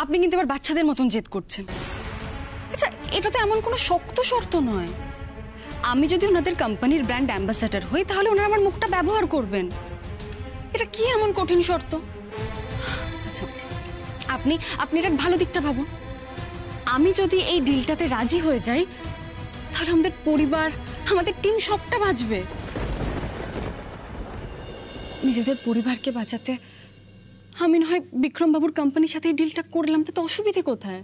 আপনি কিন্তু এবার বাচ্চাদের মতন জেদ করছেন। আচ্ছা, এটা তো এমন কোনো শক্ত শর্ত নয়। আমি যদি ওনাদের কোম্পানির ব্র্যান্ড অ্যাম্বাসেডর হই তাহলে ওনারা আমার মুখটা ব্যবহার করবেন। এটা কি এমন কঠিন শর্ত? আচ্ছা, আপনি এটার ভালো দিকটা ভাবুন। আমি যদি এই ডিলটাতে রাজি হয়ে যাই তাহলে আমাদের পরিবার, আমাদের টিম সবটা বাঁচবে। নিজেদের পরিবারকে বাঁচাতে আমি না হয় বিক্রম বাবুর কোম্পানির সাথে এই ডিলটা করলাম, তাতে অসুবিধে কোথায়?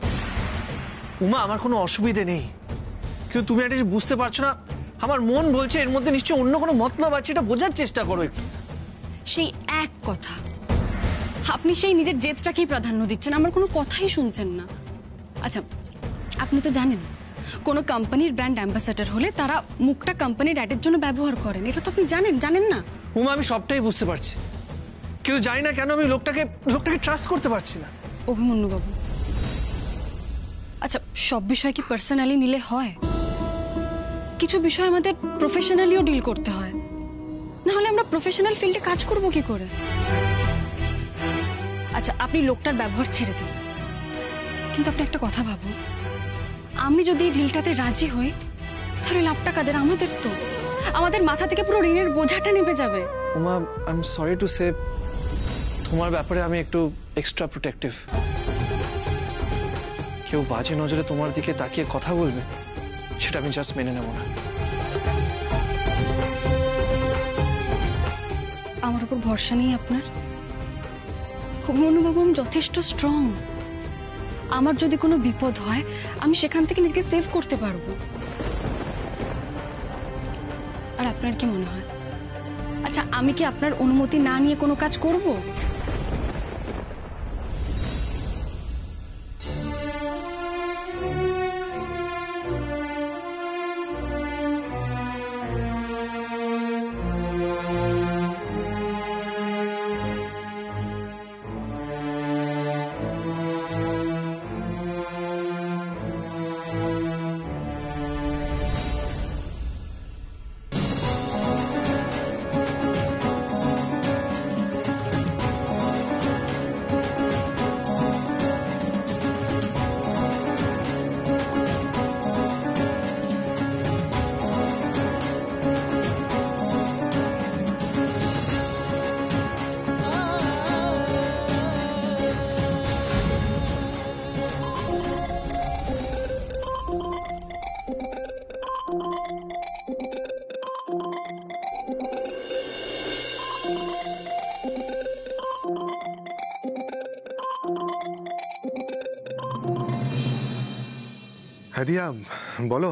উমা, আমার কোনো অসুবিধে নেই, কিন্তু তুমি একটা বুঝতে পারছো না, আমার মন বলছে এর মধ্যে নিশ্চয়ই অন্য কোনো মতলব আছে, এটা বোঝার চেষ্টা করো। সেই এক কথা, আপনি সেই নিজের জেদটাকেই প্রাধান্য দিচ্ছেন, আমার কোনো কথাই শুনছেন না। আচ্ছা, আপনি তো জানেন কোনো কোম্পানির ব্র্যান্ড অ্যাম্বাসেডর হলে তারা মুখটা কোম্পানির অ্যাডের জন্য ব্যবহার করেন, এটা তো আপনি জানেন না? উমা, আমি সবটাই বুঝতে পারছি, কিন্তু জানি না কেন আমি লোকটাকে ট্রাস্ট করতে পারছি না। অভিমন্যু বাবু, আচ্ছা, সব বিষয় কি পার্সোনালি নিলে হয়? কিছু বিষয় আমাদের প্রফেশনালিও ডিল করতে হয়, না হলে আমরা প্রফেশনাল ফিল্ডে কাজ করব কি করে? আচ্ছা, আপনি লোকটার ব্যবহার ছেড়ে দিন, কিন্তু আপনি একটা কথা ভাবুন, আমি যদি এই ডিলটাতে রাজি হই তাহলে লাভটা কাদের? আমাদের তো। আমাদের মাথা থেকে পুরো ঋণের বোঝাটা নেমে যাবে। Uma, I am sorry to say, তোমার ব্যাপারে আমি একটু এক্সট্রা প্রোটেক্টিভ। কেউ বাজে নজরে তোমার দিকে তাকিয়ে কথা বলবে, সেটা আমি জাস্ট মেনে নেব না। আমার উপর ভরসা নেই আপনার? অভিমন্যু, আমি যথেষ্ট স্ট্রং। আমার যদি কোনো বিপদ হয় আমি সেখান থেকে নিজেকে সেভ করতে পারবো। আর আপনার কি মনে হয়? আচ্ছা, আমি কি আপনার অনুমতি না নিয়ে কোনো কাজ করব? হাদিয়া, বলো।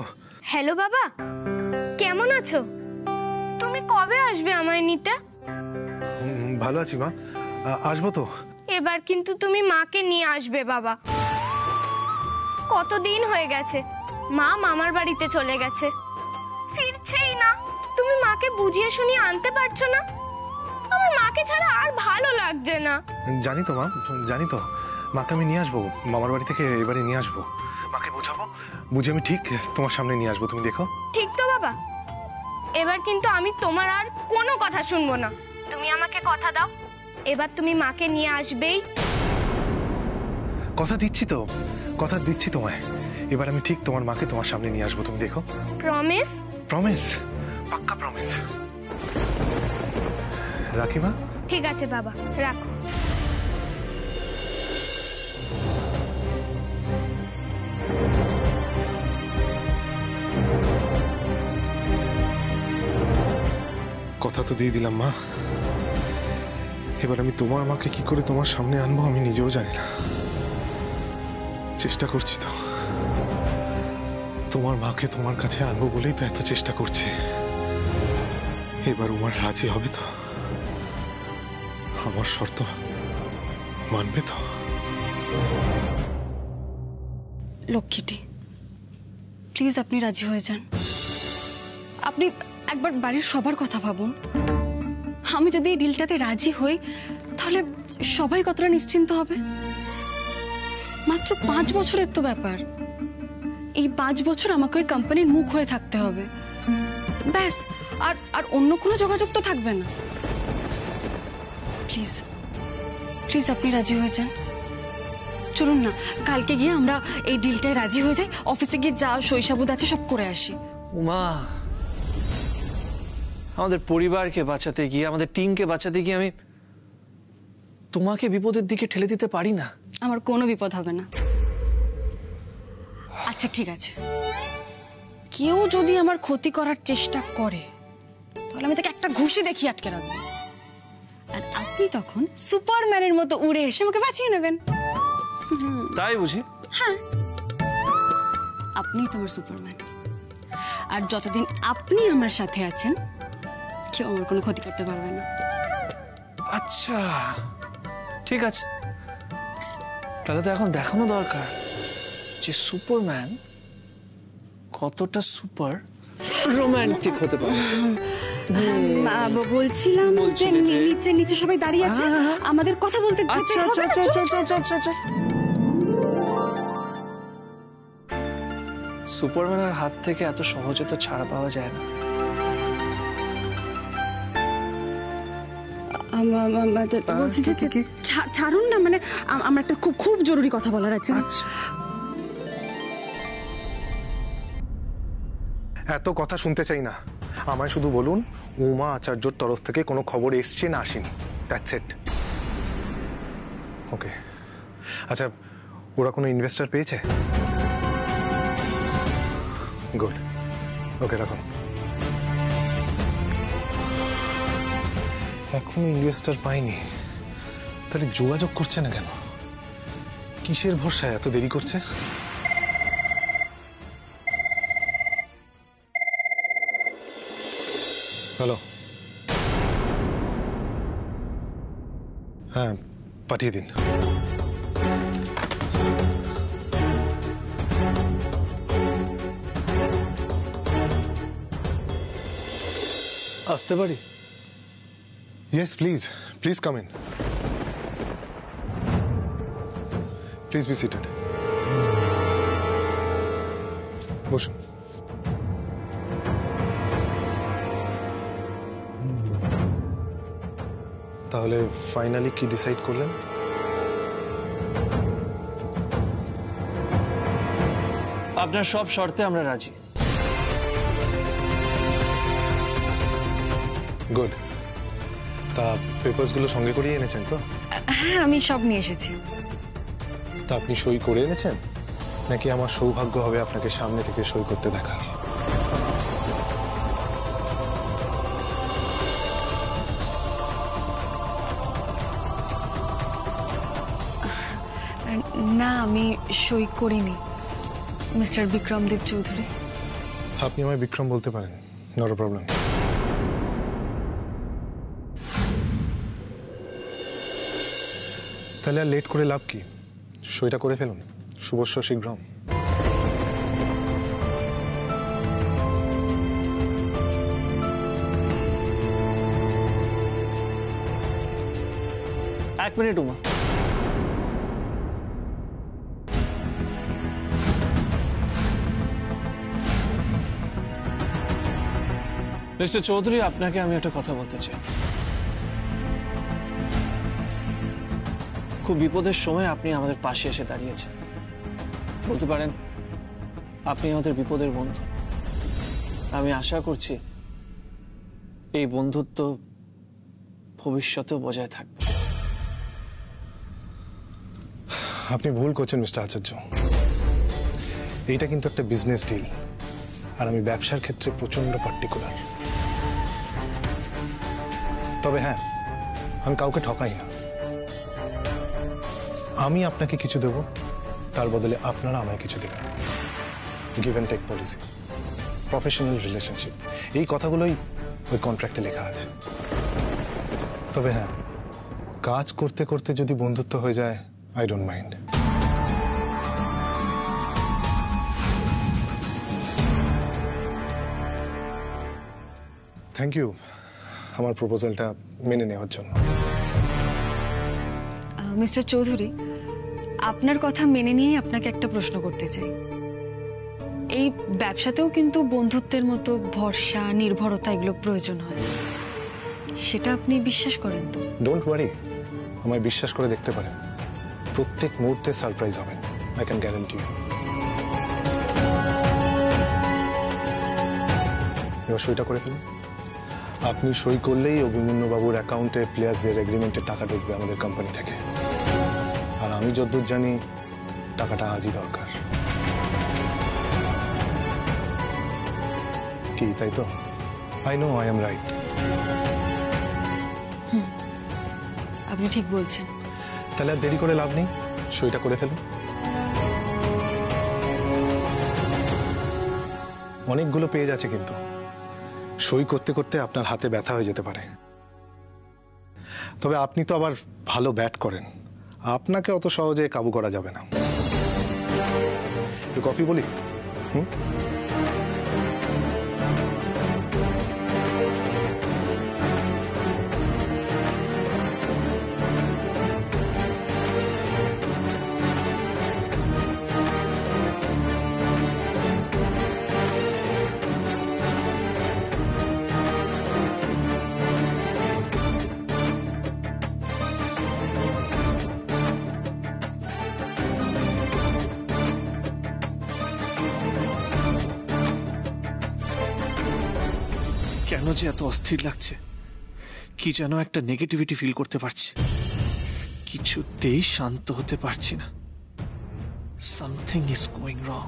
হ্যালো বাবা, কেমন আছো? তুমি কবে আসবে আমায় নিতে? ভালো আছি মা, আসবো তো। এবার কিন্তু তুমি মাকে নিয়ে আসবে বাবা। কতদিন হয়ে গেছে, মা মামার বাড়িতে চলে গেছে, ফিরছেই না। তুমি মাকে বুঝিয়ে শুনিয়ে আনতে পারছো না? আমার মাকে ছাড়া আর ভালো লাগছে না। জানি তো মা, জানি তো। মাকে আমি নিয়ে আসবো, মামার বাড়ি থেকে এবারে নিয়ে আসবো। মাকে বোঝাবো, বুঝে আমি ঠিক তোমার সামনে নিয়ে আসবো, তুমি দেখো। ঠিক তো বাবা, এবার কিন্তু আমি তোমার আর কোনো কথা শুনবো না। তুমি আমাকে কথা দাও, এবার তুমি মাকে নিয়ে আসবেই। কথা দিচ্ছি তো, কথা দিচ্ছি তোমায়। এবার আমি ঠিক তোমার মাকে তোমার সামনে নিয়ে আসবো, তুমি দেখো। প্রমিস? প্রমিস, পাক্কা প্রমিস। রাখি মা? ঠিক আছে বাবা, রাখো। কথা তো দিয়ে দিলাম মা, এবার আমি তোমার মাকে কি করে তোমার সামনে আনবো আমি নিজেও জানি না। চেষ্টা করছি তো, তোমার মাকে তোমার কাছে আনবো বলেই তো এত চেষ্টা করছি। এবার উমার রাজি হবে তো? আমার শর্ত মানবে তো? লক্ষ্মীটি, প্লিজ আপনি রাজি হয়ে যান। আপনি একবার বাড়ির সবার কথা ভাবুন। আমি যদি এই ডিলটাতে রাজি হই তাহলে সবাই কতটা নিশ্চিন্ত হবে। মাত্র 5 বছরের তো ব্যাপার। এই 5 বছর আমাকে ওই কোম্পানির মুখ হয়ে থাকতে হবে, ব্যাস। আর অন্য কোনো যোগাযোগ তো থাকবে না। প্লিজ প্লিজ আপনি রাজি হয়ে যান, চলুন না, কালকে গিয়ে আমরা এই ডিলটায় রাজি হয়ে যাই, অফিসে গিয়ে যা শৈশাবুদ আছে সব করে আসি। উমা, আমাদের পরিবারকে বাঁচাতে গিয়ে, আমাদের টিমকে বাঁচাতে গিয়ে আমি তোমাকে বিপদের দিকে ঠেলে দিতে পারি না। আমার কোনো বিপদ হবে না। আচ্ছা ঠিক আছে, কেউ যদি আমার ক্ষতি করার চেষ্টা করে তাহলে আমি তাকে একটা ঘুষি দেখিয়ে আটকে রাখবো, আর আপনি তখন সুপারম্যানের মতো উড়ে এসে আমাকে বাঁচিয়ে নেবেন। তাই বুঝি? হ্যাঁ, আপনিই তোমার সুপারম্যান, আর যতদিন আপনি আমার সাথে আছেন কেউ আমার কোনো ক্ষতি করতে পারবে না। আচ্ছা ঠিক আছে, তাহলে তো এখন দেখানো দরকার যে সুপারম্যান কতটা সুপার রোমান্টিক হতে পারে। বলছিলাম যে নিচে নিচে সবাই দাঁড়িয়ে আছে, আমাদের কথা বলতে যেতে আচ্ছা হবে। আচ্ছা আচ্ছা আচ্ছা আচ্ছা আচ্ছা আচ্ছা। সুপারম্যানের হাত থেকে এত সহজে তো ছাড়া পাওয়া যায় না। বলছি যে ছাড়ুন না, মানে আমার একটা খুব খুব জরুরি কথা বলার আছে। আচ্ছা, এত কথা শুনতে চাই না, আমায় শুধু বলুন উমা আচার্যর তরফ থেকে কোনো খবর এসছে না আসেনি, দ্যাটস ইট। ওকে, আচ্ছা ওরা কোনো ইনভেস্টর পেয়েছে? গুড, ওকে রাখুন। এখনো ইনভেস্টর পাইনি, তাহলে যোগাযোগ করছে না কেন? কিসের ভরসায় এত দেরি করছে? হ্যালো, হ্যাঁ পাঠিয়ে দিন। আসতে পারি? Yes, please. Please come in. Please be seated. বসুন। তাহলে ফাইনালি কি ডিসাইড করলেন? আপনার সব শর্তে আমরা রাজি। গুড। তা পেপারসগুলো সঙ্গে করিয়ে এনেছেন তো? হ্যাঁ, আমি সব নিয়ে এসেছি। তা আপনি সই করে এনেছেন, নাকি আমার সৌভাগ্য হবে আপনাকে সামনে থেকে সই করতে দেখার? না, আমি সই করিনি, মিস্টার বিক্রমদেব চৌধুরী। আপনি আমায় বিক্রম বলতে পারেন, নট আ প্রবলেম। তাহলে আর লেট করে লাভ কি, সইটা করে ফেলুন, শুভস্য শীঘ্রম। এক মিনিট উমা, মিস্টার চৌধুরী, আপনাকে আমি একটা কথা বলতে চাই। খুব বিপদের সময় আপনি আমাদের পাশে এসে দাঁড়িয়েছেন, বলতে পারেন আপনি আমাদের বিপদের বন্ধু। আমি আশা করছি এই বন্ধুত্ব ভবিষ্যতেও বজায় থাকবে। আপনি ভুল করছেন মিস্টার আচার্য, এইটা কিন্তু একটা বিজনেস ডিল, আর আমি ব্যবসার ক্ষেত্রে প্রচন্ড পার্টিকুলার। তবে হ্যাঁ, আমি কাউকে ঠকাই না। আমি আপনাকে কিছু দেব, তার বদলে আপনারা আমায় কিছু দেবেন। Give and take policy, professional relationship, এই কথাগুলোই ওই কন্ট্রাক্টে লেখা আছে। তবে হ্যাঁ, কাজ করতে করতে যদি বন্ধুত্ব হয়ে যায়, I don't mind. Thank you আমার প্রপোজালটা মেনে নেওয়ার জন্য। মিস্টার চৌধুরী, আপনার কথা মেনে নিয়েই আপনাকে একটা প্রশ্ন করতে চাই। এই ব্যবসাতেও কিন্তু বন্ধুত্বের মতো ভরসা, নির্ভরতা এগুলো প্রয়োজন হয়, সেটা আপনি বিশ্বাস করেন তো? ডোন্ট ওয়ারি, আমায় বিশ্বাস করে দেখতে পারেন। প্রত্যেক মুহূর্তে সারপ্রাইজ হবেন, আই ক্যান গ্যারান্টি ইউ। এবার সইটা করে ফেলুন। আপনি সই করলেই অভিমন্যুবাবুর অ্যাকাউন্টে প্লেয়ার্সদের এগ্রিমেন্টের টাকা ঢুকবে আমাদের কোম্পানি থেকে। আর আমি যতদূর জানি টাকাটা আজই দরকার। কি তাই তো? I know I am right. আপনি ঠিক বলছেন। তাহলে আর দেরি করে লাভ নেই, সইটা করে ফেলুন। অনেকগুলো পেজ আছে, কিন্তু সই করতে করতে আপনার হাতে ব্যথা হয়ে যেতে পারে। তবে আপনি তো আবার ভালো ব্যাট করেন, আপনাকে অত সহজে কাবু করা যাবে না। একটু কফি বলি? কেন যে এত অস্থির লাগছে, কি যেন একটা নেগেটিভিটি ফিল করতে পারছি, কিছুতেই শান্ত হতে পারছি না। Something is going wrong.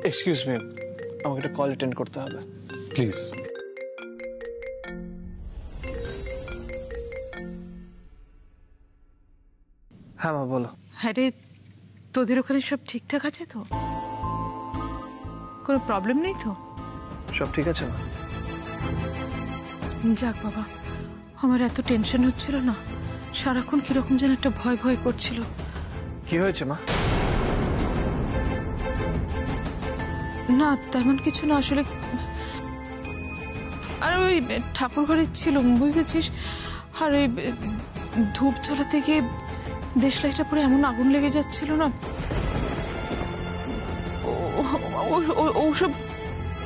Excuse me, আমাকে একটা কল অ্যাটেন্ড করতে হবে, প্লিজ। হ্যাঁ মা বলো। হ্যাঁ রে, তোদের ওখানে সব ঠিকঠাক আছে তো? কোনো প্রবলেম নেই তো? সব ঠিক আছে মা? যাক বাবা, আমার এত টেনশন হচ্ছিল না, সারাক্ষণ কিরকম যেন একটা ভয় ভয় করছিল। কি হয়েছে মা? না তেমন কিছু না আসলে, আর ওই ঠাকুর ঘরে ছিল বুঝেছিস, আর ওই ধূপ জ্বালাতে গিয়ে দেশলাইটা পরে এমন আগুন লেগে যাচ্ছিল না, ওসব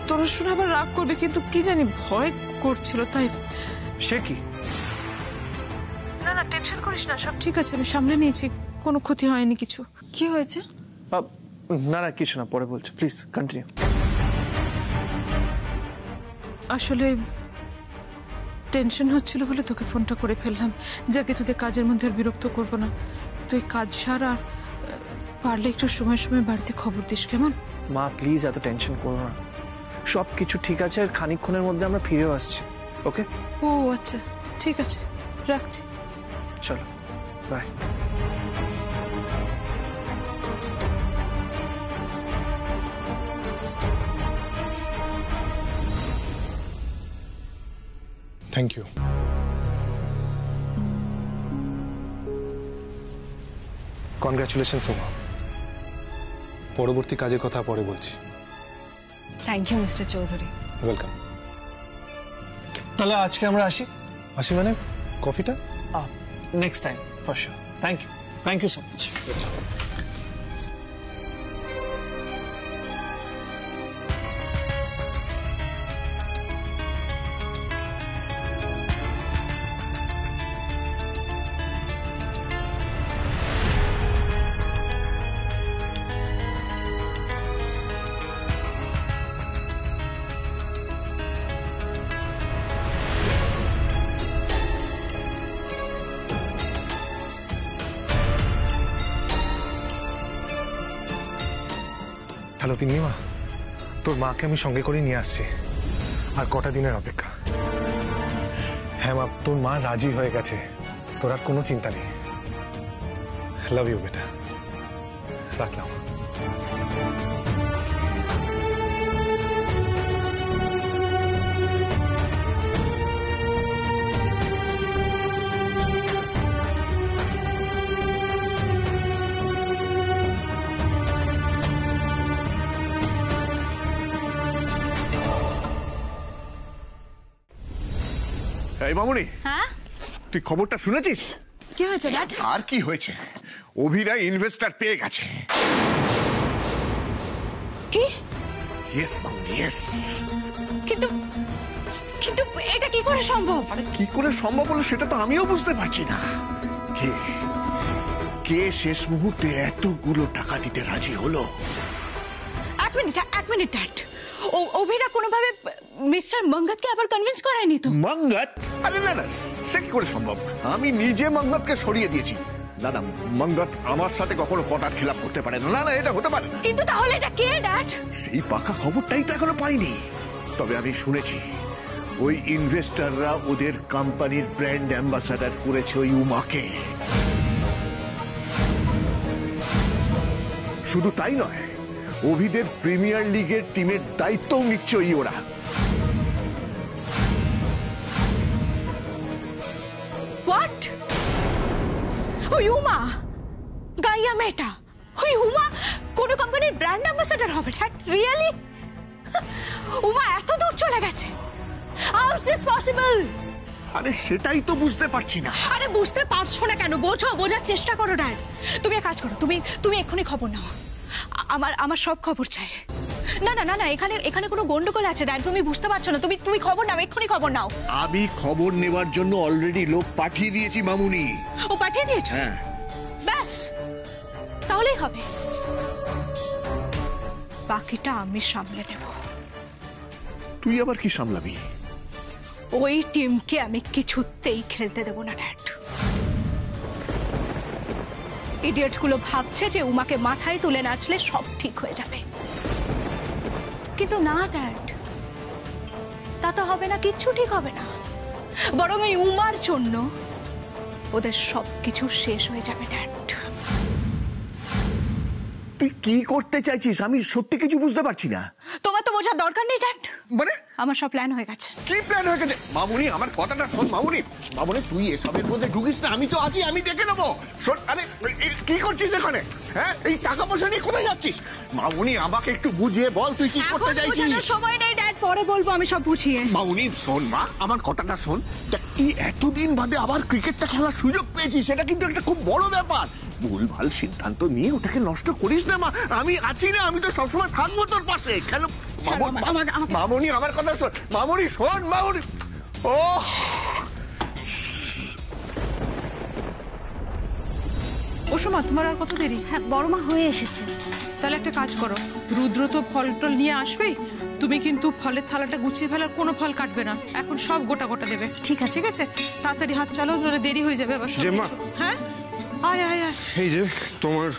তোরা শুনে আবার রাগ করবে, কিন্তু কি জানি ভয় করছিল তাই। সে কি? না না টেনশন করিস না, সব ঠিক আছে, আমি সামলে নিয়েছি, কোনো ক্ষতি হয়নি কিছু। কি হয়েছে? না না কিছু না, পরে বলছি, প্লিজ কন্টিনিউ। আসলে টেনশন হচ্ছিল বলে তোকে ফোনটা করে ফেললাম, যাকে তোদের কাজের মধ্যে আর বিরক্ত করবো না। তুই কাজ সার, আর পারলে একটু সময় সময় বাড়িতে খবর দিস, কেমন? মা প্লিজ এত টেনশন করো না, সব কিছু ঠিক আছে, আর খানিকক্ষণের মধ্যে আমরা ফিরেও আসছি। ওকে? ও আচ্ছা ঠিক আছে, রাখছি। চলো bye. Thank you. Congratulation Soma, পরবর্তী কাজের কথা পরে বলছি। Thank you mister Chowdhury. Welcome. তাহলে আজকে আমরা আসি? আসি মানে কফিটা? Next time for sure. Thank you so much. Hello তিন্নিমা, তোর মাকে আমি সঙ্গে করে নিয়ে আসছি, আর কটা দিনের অপেক্ষা। হ্যাঁ মা, তোর মা রাজি হয়ে গেছে, তোর আর কোনো চিন্তা নেই। লাভ ইউ বেটা, রাখলাম। এই মামুনি, হ্যাঁ তুই খবরটা শুনেছিস? কি হয়েছে ড্যাড? আর কি হয়েছে, অভিরা ইনভেস্টর পেয়ে গেছে। কি? ইয়েস মামুনি, ইয়েস। কিন্তু কিন্তু এটা কি করে সম্ভব? আরে কি করে সম্ভব হলো সেটা তো আমিও বুঝতে পারছি না। কে কে শেষ মুহূর্তে এতগুলো টাকা দিতে রাজি হলো? এক মিনিট ড্যাড। অভিরা কোনোভাবে মিস্টার মঙ্গতকে আবার কনভিন্স করায়নি তো? মঙ্গত? আরে না না, সে কি করে সম্ভব? আমি নিজে মঙ্গতকে সরিয়ে দিয়েছি। না না, মঙ্গত আমার সাথে কখনো কথার খেলাপ করতে পারে না। না না, এটা হতে পারে না। কিন্তু তাহলে এটা কে ড্যাড? সেই পাকা খবরটাই তো এখনো পাইনি। তবে আমি শুনেছি ওই ইনভেস্টররা ওদের কোম্পানির ব্র্যান্ড অ্যাম্বাসাডার করেছে ওই উমাকে। শুধু তাই নয়, অভিদের প্রিমিয়ার লিগের টিমের দায়িত্বও নিচ্ছে ওরা। হোয়াট? ওই উমা গাইয়া মেয়েটা, ওই উমা কোনো কোম্পানির ব্র্যান্ড অ্যাম্বাসাডার হবে ড্যাড? রিয়েলি? উমা এত দূর চলে গেছে? How is this possible? আরে সেটাই তো বুঝতে পারছি না। আরে বুঝতে পারছো না কেন? বোঝার চেষ্টা করো ড্যাড। তুমি এক কাজ করো, তুমি এক্ষুনি খবর নাও। আমার সব খবর চাই। না না না না, এখানে কোনো গন্ডগোল আছে ড্যাড, তুমি বুঝতে পারছো না। তুমি খবর নাও, এক্ষুনি খবর নাও। আমি খবর নেওয়ার জন্য অলরেডি লোক পাঠিয়ে দিয়েছি মামুনি। ও পাঠিয়ে দিয়েছো? হ্যাঁ। ব্যাস, তাহলেই হবে। বাকিটা আমি সামলে নেব। তুই আবার কি সামলাবি? ওই টিমকে আমি কিছুতেই খেলতে দেব না ড্যাড। ইডিয়ট গুলো ভাবছে যে উমাকে মাথায় তুলে নাচলে সব ঠিক হয়ে যাবে, কিন্তু না ড্যাড, তা তো হবে না, কিচ্ছু ঠিক হবে না। বরং এই উমার জন্য ওদের সবকিছু শেষ হয়ে যাবে ড্যাড। তুই কি করতে চাইছিস? আমি সত্যি কিছু বুঝতে পারছি না। তোমার তো বোঝার দরকার নেই ড্যাড, মানে আমার সব প্ল্যান হয়ে গেছে। কি প্ল্যান হয়ে গেছে? মামুনি, আমার কথাটা শোন। মামুনি, তুই এসবের মধ্যে ঢুকিস না। আমি তো আছি, আমি দেখে নেবো। শোন, আরে কি করছিস এখানে? হ্যাঁ, এই টাকা পয়সা নিয়ে কোথায় যাচ্ছিস? মামুনি, আমাকে একটু বুঝিয়ে বল তুই কি করতে চাইছিস। সময় নেই ড্যাড, পরে বলবো আমি সব বুঝিয়ে। মামুনি শোন, মা আমার কথাটা শোন। তুই এতদিন বাদে আবার ক্রিকেটটা খেলার সুযোগ পেয়েছিস, সেটা কিন্তু একটা খুব বড় ব্যাপার। ভুলভাল সিদ্ধান্ত নিয়ে ওটাকে নষ্ট করিস না মা। আমি আছি না, আমি তো সবসময় থাকবো তোর পাশে। কেন মামুনি, আমার কথা শোন। মামুনি শোন, মামুনি। ও ওসমা, তোমার আর কত দেরি? হ্যাঁ, বড় মা হয়ে এসেছে। তাহলে একটা কাজ করো, রুদ্র তো ফল টল নিয়ে আসবেই, তুমি কিন্তু ফলের থালাটা গুছিয়ে ফেলার, কোনো ফল কাটবে না, এখন সব গোটা গোটা দেবে। ঠিক আছে। ঠিক আছে, তাড়াতাড়ি হাত চালাও, নাহলে দেরি হয়ে যাবে আবার। জেম্মা। হ্যাঁ, আয় আয় আয়। এই যে তোমার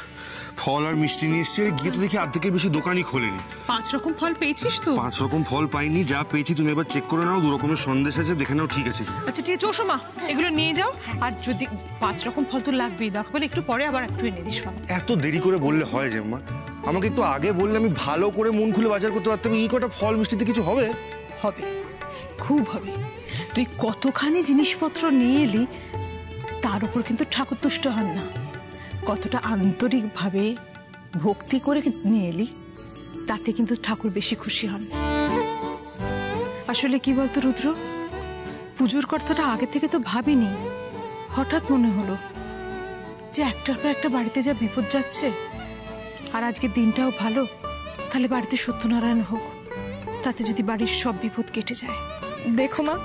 ফল আর মিষ্টি নিয়ে এসছি। গিয়ে তো দেখি অর্ধেকের বেশি দোকানই খোলেনি। 5 রকম ফল পেয়েছিস তো? 5 রকম ফল পাইনি, যা পেয়েছি তুমি এবার চেক করে নাও। 2 রকমের সন্দেশ আছে, দেখে নাও ঠিক আছে। আচ্ছা ঠিক আছে, ওসমা এগুলো নিয়ে যাও। আর যদি 5 রকম ফল তো লাগবেই, দরকার হলে একটু পরে আবার একটু এনে দিস। এত দেরি করে বললে হয় জেম্মা? আমাকে একটু আগে বললে আমি ভালো করে মন খুলে বাজার করতে পারতাম। এই কটা ফল মিষ্টিতে কিছু হবে? হবে, খুব হবে। তুই কতখানি জিনিসপত্র নিয়ে এলি, তার উপর কিন্তু ঠাকুর তুষ্ট হন না। কতটা আন্তরিকভাবে ভক্তি করে নিয়ে এলি, তাতে কিন্তু ঠাকুর বেশি খুশি হন। আসলে কি বলতো রুদ্র, পুজোর কথাটা আগে থেকে তো ভাবিনি। হঠাৎ মনে হলো যে একটার পর একটা বাড়িতে যা বিপদ যাচ্ছে, আর আজকের দিনটাও ভালো, তাহলে বাড়িতে সত্যনারায়ণ হোক, তাতে যদি বাড়ির সব বিপদ কেটে যায়। দেখো মা,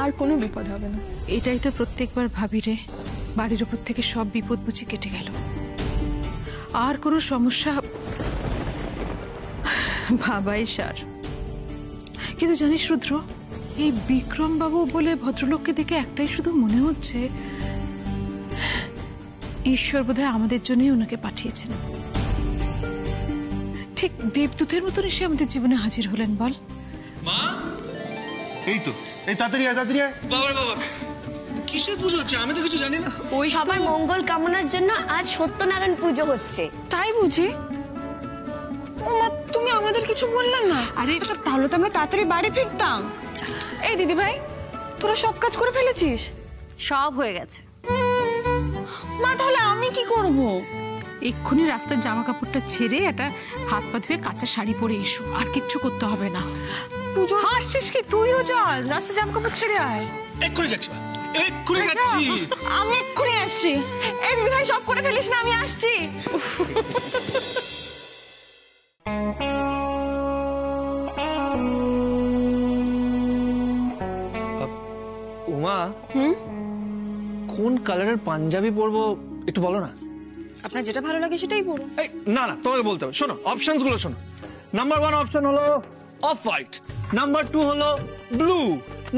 আর কোনো বিপদ হবে না। এটাই তো প্রত্যেকবার ভাবি রে, বাড়ির উপর থেকে সব বিপদ বুঝি কেটে গেল, আর কোনো সমস্যা ভাবাই সার। কিন্তু জানিস রুদ্র, এই বিক্রম বাবু বলে ভদ্রলোককে দেখে একটাই শুধু মনে হচ্ছে, ঈশ্বর বোধহয় আমাদের জন্যই ওনাকে পাঠিয়েছেন। ঠিক দেবদূতের মতন এসে আমাদের জীবনে হাজির হলেন। বল মা, এই তো, এই তাড়াতাড়ি আয়, তাড়াতাড়ি আয়। বাবা কিসের পুজো হচ্ছে? আমি তো কিছু জানি না। ওই সবার মঙ্গল কামনার জন্য আজ সত্যনারায়ণ পুজো হচ্ছে। তাই বুঝি? মা, তুমি আমাদের কিছু বললে না। আরে তাহলে তো আমরা তাড়াতাড়ি বাড়ি ফিরতাম। এই দিদি ভাই, তোরা সব কাজ করে ফেলেছিস? সব হয়ে গেছে। মা, তাহলে আমি কি করব? এক্ষুনি রাস্তার জামা কাপড়টা ছেড়ে একটা হাত পা ধুয়ে কাঁচা শাড়ি পরে এসো, আর কিচ্ছু করতে হবে না। পুজো হাসছিস কি? তুইও যা, রাস্তার জামা কাপড় ছেড়ে আয়। এক্ষুনি যাচ্ছি মা, এক্ষুনি যাচ্ছি। আমি এক্ষুনি আসছি। এই দিদি ভাই, সব করে ফেলিস না, আমি আসছি। উমা কোন কালারের পাঞ্জাবি পরবো একটু বলো না। আপনার যেটা ভালো লাগে সেটাই পড়ুন। এই না না, তোমাকে বলতে হবে। শোনো অপশনস গুলো শোনো। নাম্বার 1 অপশন হলো অফ হোয়াইট, নাম্বার 2 হলো ব্লু,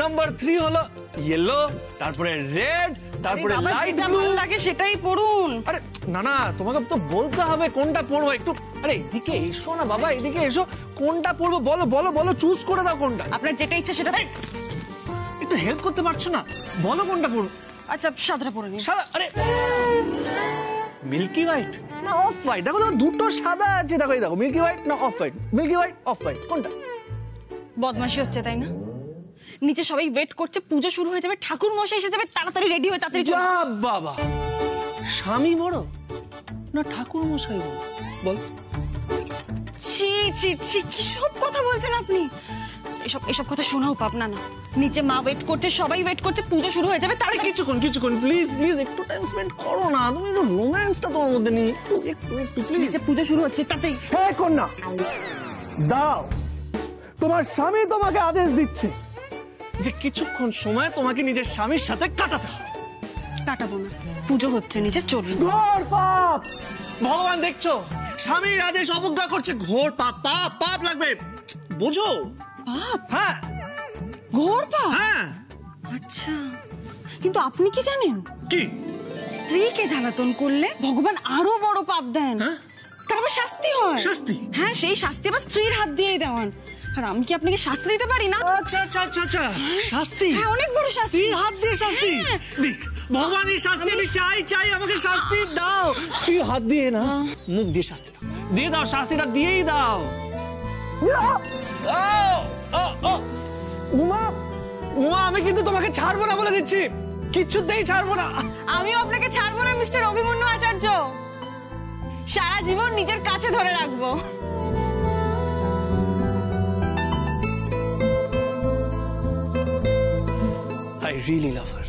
নাম্বার 3 হলো ইয়েলো, তারপরে রেড, তারপরে বাবা, লাইট যেটা ব্লু। ভালো লাগে সেটাই পড়ুন। আরে না না, তোমাকে তো বলতে হবে কোনটা পরবো। একটু আরে এদিকে এসো না বাবা, এদিকে এসো। কোনটা পরবো বলো বলো বলো, চুজ করে দাও কোনটা। আপনার যেটা ইচ্ছা সেটা। একটু হেল্প করতে পারছো না? বলো কোনটা পরবো। আচ্ছা সাদাটা পরে নিন। সাদা? আরে মিল্কি হোয়াইট না অফ হোয়াইট? দেখো দেখো দুটো সাদা আছে, দেখো এই দেখো মিল্কি হোয়াইট না off white, milky white off white, কোনটা? বদমাশি হচ্ছে তাই না? নিচে সবাই ওয়েট করছে, পুজো শুরু হয়ে যাবে, ঠাকুর মশাই এসে যাবে, তাড়াতাড়ি রেডি হয়ে তাড়াতাড়ি চলো। বাবা, স্বামী বড় না ঠাকুর মশাই বড় বল? ছি ছি ছি, কি সব কথা বলছেন আপনি? এসব এসব কথা শোনাও পাপ না। না নিচে মা ওয়েট করছে, সবাই ওয়েট করছে, পুজো শুরু হয়ে যাবে। আরে কিছুক্ষণ কিছুক্ষণ প্লিজ প্লিজ একটু টাইম স্পেন্ড করো না। তুমি একটু রোম্যান্সটা তোমার মধ্যে নেই, একটু একটু একটু প্লিজ। নিচে পুজো শুরু হচ্ছে তাতেই। হ্যাঁ কন্যা দাও, তোমার স্বামী তোমাকে আদেশ দিচ্ছে যে কিছুক্ষণ সময় তোমাকে নিজের স্বামীর সাথে কাটাতে হবে। কাটাবো না, পুজো হচ্ছে, নিচে চলুন। ঘোর পাপ, ভগবান দেখছো স্বামীর আদেশ অবজ্ঞা করছে। ঘোর পাপ, পাপ পাপ লাগবে, বোঝো? পাপ? হ্যাঁ ঘোর পাপ? হ্যাঁ। আচ্ছা, কিন্তু আপনি কি জানেন কি? স্ত্রীকে জ্বালাতন করলে ভগবান আরো বড় পাপ দেন। হ্যাঁ? তারপর শাস্তি হয়। শাস্তি? হ্যাঁ, সেই শাস্তি আবার স্ত্রীর হাত দিয়েই দেওয়ান। আর আমি কি আপনাকে শাস্তি দিতে পারি না? আচ্ছা আচ্ছা আচ্ছা আচ্ছা, শাস্তি? হ্যাঁ, অনেক বড় শাস্তি। তুই হাত দিয়ে শাস্তি হ্যাঁ। দেখ, ভগবান এই শাস্তি আমি চাই চাই, আমাকে শাস্তি দাও। তুই হাত দিয়ে না, মুখ দিয়ে শাস্তি দাও, দিয়ে দাও, শাস্তিটা দিয়েই দাও। উমা উমা, আমি কিন্তু তোমাকে ছাড়বো না বলে দিচ্ছি, কিচ্ছুতেই ছাড়বো না। আমিও আপনাকে ছাড়বো না মিস্টার অভিমন্যু আচার্য, সারা জীবন নিজের কাছে ধরে রাখবো। I really love her.